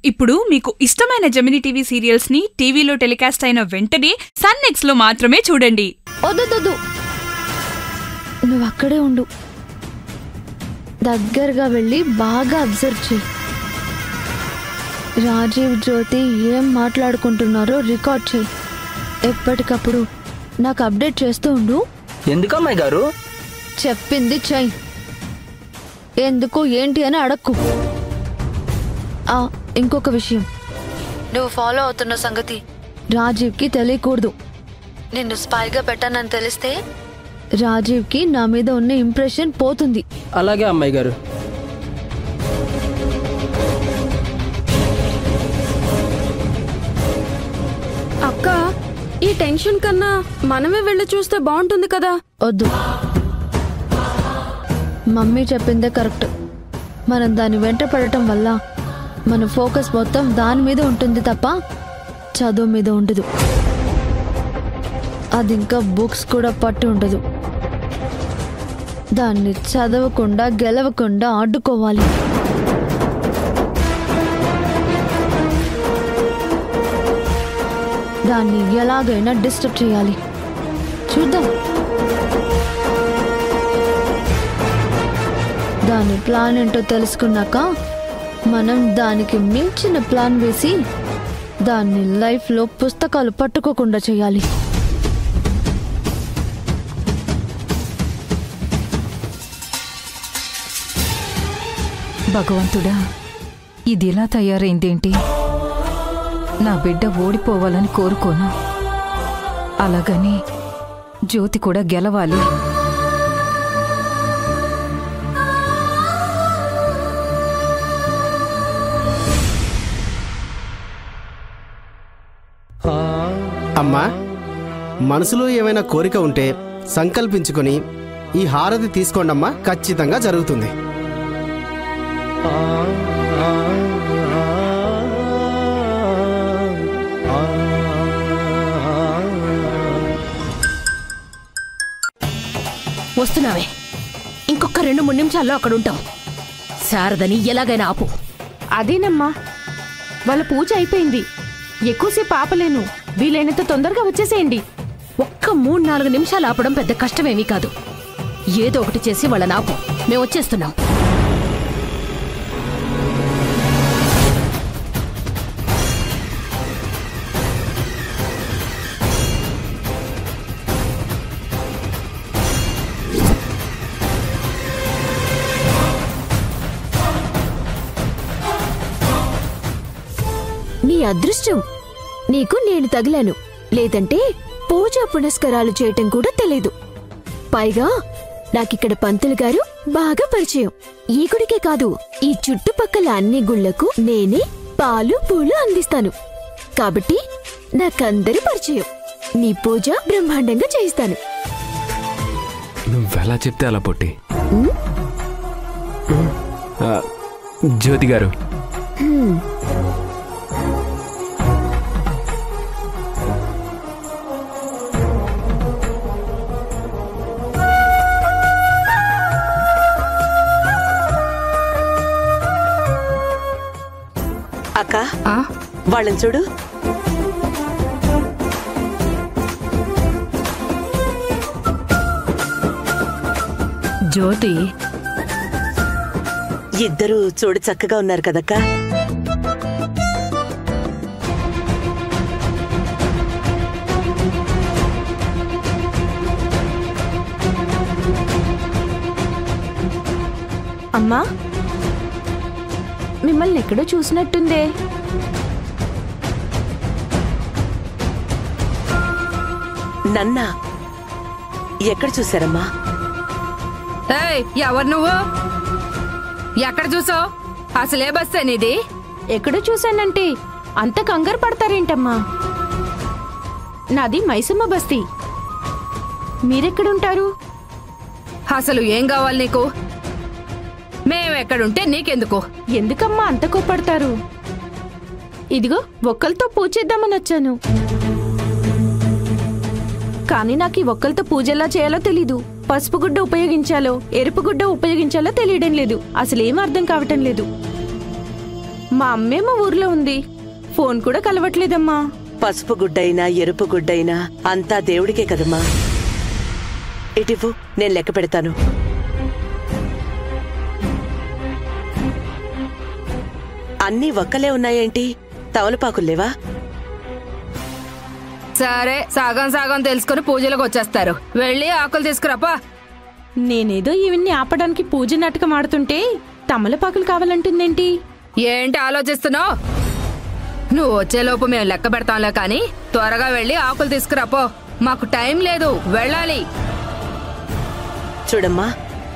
ఇప్పుడు మీకు ఇష్టమైన జెమినీ టీవీ సీరియల్స్ ని టీవీలో టెలికాస్ట్ అయిన వెంటనే సన్ నెక్స్ట్ లో మాత్రమే చూడండి. వద్దు, నువ్వు అక్కడే ఉండు. దగ్గరగా వెళ్ళి బాగా అబ్జర్వ్ చేయి. రాజీవ్ జ్యోతి ఏం మాట్లాడుకుంటున్నారో రికార్డ్ చేయి. ఎప్పటికప్పుడు నాకు అప్డేట్ చేస్తూ ఉండు. ఎందుకమ్మాయి గారు? చెప్పింది చెయ్యి. ఎందుకు ఏంటి అని అడక్కు. ఇంకొక విషయం, నువ్వు ఫాలో అవుతున్న సంగతి రాజీవ్కి తెలియకూడదు. నిన్ను స్పైగా పెట్టానని తెలిస్తే రాజీవ్కి నా మీద ఉన్న ఇంప్రెషన్ పోతుంది. అలాగే అమ్మాయి గారు. అక్క, ఈ టెన్షన్ కన్నా మనమే వెళ్ళి చూస్తే బాగుంటుంది కదా. వద్దు, మమ్మీ చెప్పిందే కరెక్ట్. మనం దాని వెంట పడటం వల్ల మన ఫోకస్ మొత్తం దాని మీద ఉంటుంది తప్ప చదువు మీద ఉండదు. అది ఇంకా బుక్స్ కూడా పట్టు ఉండదు. దాన్ని చదవకుండా గెలవకుండా అడ్డుకోవాలి. దాన్ని ఎలాగైనా డిస్టర్బ్ చేయాలి. చూద్దాం. దాని ప్లాన్ ఏంటో తెలుసుకున్నాక మనం దానికి మించిన ప్లాన్ వేసి దాన్ని లైఫ్లో పుస్తకాలు పట్టుకోకుండా చేయాలి. భగవంతుడా, ఇది ఎలా తయారైందేంటి? నా బిడ్డ ఓడిపోవాలని కోరుకోను, అలాగని జ్యోతి కూడా గెలవాలి. అమ్మా, మనసులో ఏమైనా కోరిక ఉంటే సంకల్పించుకొని ఈ హారతి తీసుకోండమ్మా, ఖచ్చితంగా జరుగుతుంది. వస్తున్నావే, ఇంకొక 2-3 నిమిషాల్లో అక్కడుంటాం. శారదని ఎలాగైనా ఆపు. అదేనమ్మా, వాళ్ళ పూజ అయిపోయింది. ఎక్కువసేపు ఆపలేను. వీలైనంత తొందరగా వచ్చేసేయండి. ఒక్క 3-4 నిమిషాలు ఆపడం పెద్ద కష్టమేమీ కాదు. ఏదో ఒకటి చేసి వాళ్ళని ఆపు. మేము వచ్చేస్తున్నాం. నీ అదృష్టం, నీకు నేను తగిలాను. లేదంటే పూజా పునస్కారాలు చేయటం కూడా తెలీదు. పైగా నాకిక్కడ పంతులు గారు బాగా పరిచయం. ఈ గుడికే కాదు, ఈ చుట్టుపక్కల అన్ని గుళ్లకు నేనే పాలు పూలు అందిస్తాను. కాబట్టి నాకందరూ పరిచయం. నీ పూజ బ్రహ్మాండంగా చేయిస్తాను. నువ్వెలా చెప్తే అలా పొట్టి. జ్యోతి గారు, అక్క, వాళ్ళని చూడు. జ్యోతి, ఇద్దరు చూడు చక్కగా ఉన్నారు కదక్క. అమ్మా, మిమ్మల్ని ఎక్కడో చూసినట్టుందే. నన్నా ఎక్కడ చూశారమ్మా? ఎవరు నువ్వు? ఎక్కడ చూసావు? అసలే బస్ అనేది? ఎక్కడో చూశానంటే అంత కంగారు పడతారేంటమ్మా? నాది మైసమ్మ బస్తీ. మీరెక్కడుంటారు? అసలు ఏం కావాలి నీకు? మేమెక్కడుంటే నీకెందుకు? ఎందుకమ్మా అంత కోపడతారు? ఇదిగో ఒక్కలతో పూజ చేద్దామని వచ్చాను. కానీ నాకు ఈ ఒక్కలతో పూజ ఎలా చేయాలో తెలీదు. పసుపు గుడ్డ ఉపయోగించాలో ఎరుపు గుడ్డ ఉపయోగించాలో తెలియడం లేదు. అసలేం అర్థం కావటం లేదు. మా అమ్మేమో ఊర్లో ఉంది, ఫోన్ కూడా కలవట్లేదమ్మా. పసుపు గుడ్డైనా ఎరుపు గుడ్డైనా అంతా దేవుడికే కదమ్మా. ఇటివ్వు, నేను లెక్క పెడతాను. అన్నీ ఒక్కలే ఉన్నాయేంటి? తమలపాకుల్లేవా? సరే, సగం సగం తెలుసుకుని పూజలకు వచ్చేస్తారు. వెళ్ళి ఆకులు తీసుకురాపా. నేనేదో ఇవన్నీ ఆపడానికి పూజ నాటకం ఆడుతుంటే తమలపాకులు కావాలంటుందేంటి? ఏంటి ఆలోచిస్తున్నావు? నువ్వు వచ్చేలోపు మేము లెక్క పెడతాంలే కానీ త్వరగా వెళ్ళి ఆకులు తీసుకురాపో. మాకు టైం లేదు, వెళ్ళాలి. చూడమ్మా,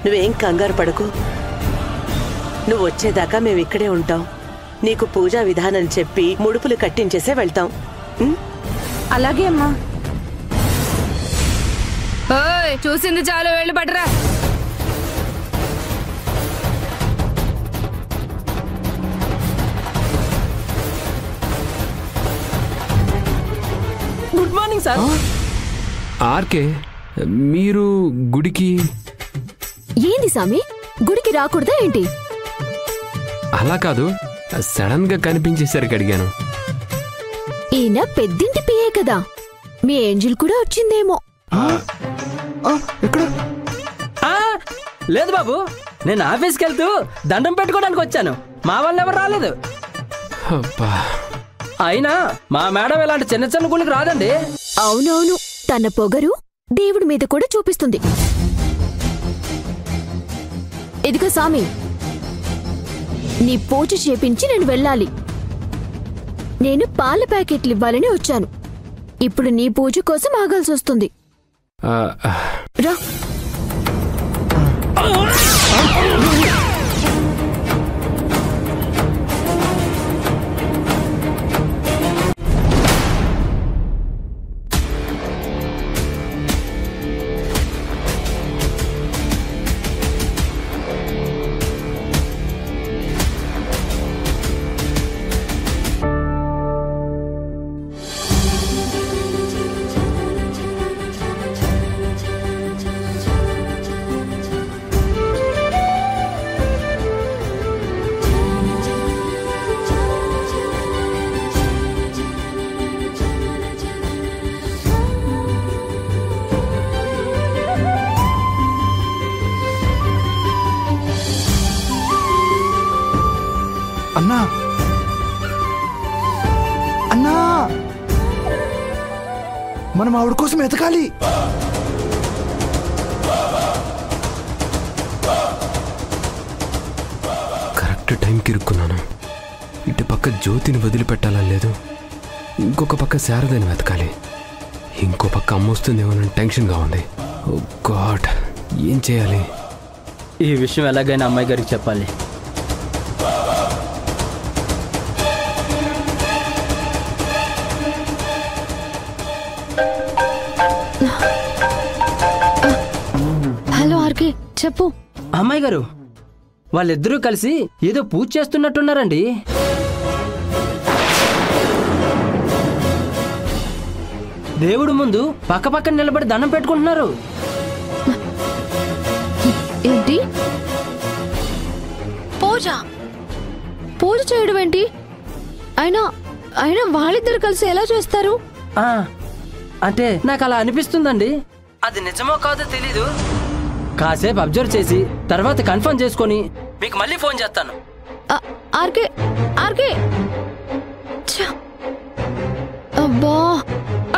నువ్వేం కంగారు పడకు. నువ్వు వచ్చేదాకా మేము ఇక్కడే ఉంటాం. నీకు పూజా విధానం చెప్పి ముడుపులు కట్టించేసే వెళ్తాం. అలాగే అమ్మా. ఓయ్, చూసింది చాలు, వెళ్ళి పట్టరా. Good morning sir. ఆర్కే, మీరు గుడికి? ఏంది సామి, గుడికి రాకూడదా ఏంటి? అలా కాదు, సడన్ గా కనిపించేసరికి అడిగాను. ఈయన పెద్దింటి పియే కదా, మీ ఏంజిల్ కూడా వచ్చిందేమో. లేదు బాబు, నేను ఆఫీస్కి వెళ్తూ దండం పెట్టుకోవడానికి వచ్చాను. మా వాళ్ళు ఎవరు రాలేదు. అబ్బా, అయినా మా మేడం ఇలాంటి చిన్న చిన్న గుళ్ళకి రాదండి. అవునవును, తన పొగరు దేవుడి మీద కూడా చూపిస్తుంది. ఇదిగో సామి, నీ పూజ చేపించి నేను వెళ్ళాలి. నేను పాల ప్యాకెట్లు ఇవ్వాలని వచ్చాను. ఇప్పుడు నీ పూజ కోసం ఆగాల్సి వస్తుంది. రా. అన్నా, అన్నా, మనం ఆవిడ కోసం ఎతకాలి. కరెక్ట్ టైంకి ఇరుక్కున్నాను. ఇటు పక్క జ్యోతిని వదిలిపెట్టాలా లేదు, ఇంకొక పక్క శారదని వెతకాలి, ఇంకో పక్క అమ్మొస్తుందేమోనని టెన్షన్గా ఉంది. ఓ గాడ్, ఏం చేయాలి? ఈ విషయం ఎలాగైనా అమ్మాయి గారికి చెప్పాలి. హలో ఆర్కే, చెప్పు. అమ్మాయి గారు, వాళ్ళిద్దరూ కలిసి ఏదో పూజ చేస్తున్నట్టున్నారండి. దేవుడు ముందు పక్క పక్కన నిలబడి దండం పెట్టుకుంటున్నారు. ఏంటి? పూజ పూజ చేయడం ఏంటి? అయినా అయినా వాళ్ళిద్దరు కలిసి ఎలా చేస్తారు? అంటే నాకు అలా అనిపిస్తుందండి. అది నిజమో కాదో తెలీదు. కాసేపు అబ్జర్వ్ చేసి తర్వాత కన్ఫర్మ్ చేసుకొని మీకు మళ్ళీ ఫోన్ చేస్తాను. ఆర్కే, ఆర్కే, అబ్బా,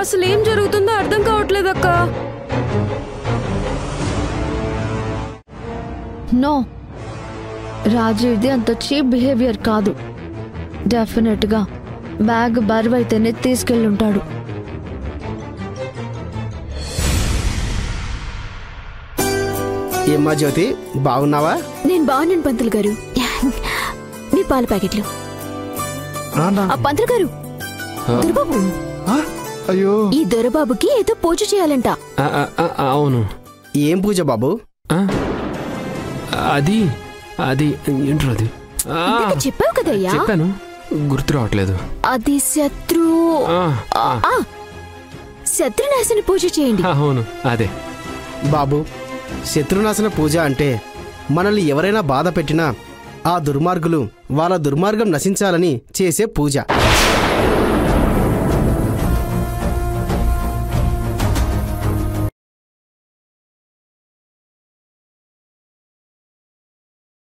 అసలు ఏం జరుగుతుందో అర్థం కావట్లేదక్క. నో, రాజీవ్ది అంత చీప్ బిహేవియర్ కాదు. డెఫినెట్ గా బ్యాగ్ బరువైతేనే తీసుకెళ్ళుంటాడు. ఏమ్మా జ్యోతి, బాగున్నావా? నేను బాగున్నాను పంతులు గారు. నీ పాల ప్యాకెట్లు. పంతులు గారు, దొరబాబు. అయ్యో, ఈ దొరబాబుకి ఏదో పూజ చేయాలంట. అవును. ఏం పూజ బాబు? అది అది ఏంట్రా? అది చెప్పావు కదయ్యా. చెప్పాను, గుర్తు రావట్లేదు. అది శత్రునాశన పూజ చేయండి. అవును, అదే బాబు. శత్రునాశన పూజ అంటే మనల్ని ఎవరైనా బాధ పెట్టినా ఆ దుర్మార్గులు వాళ్ళ దుర్మార్గం నశించాలని చేసే పూజ.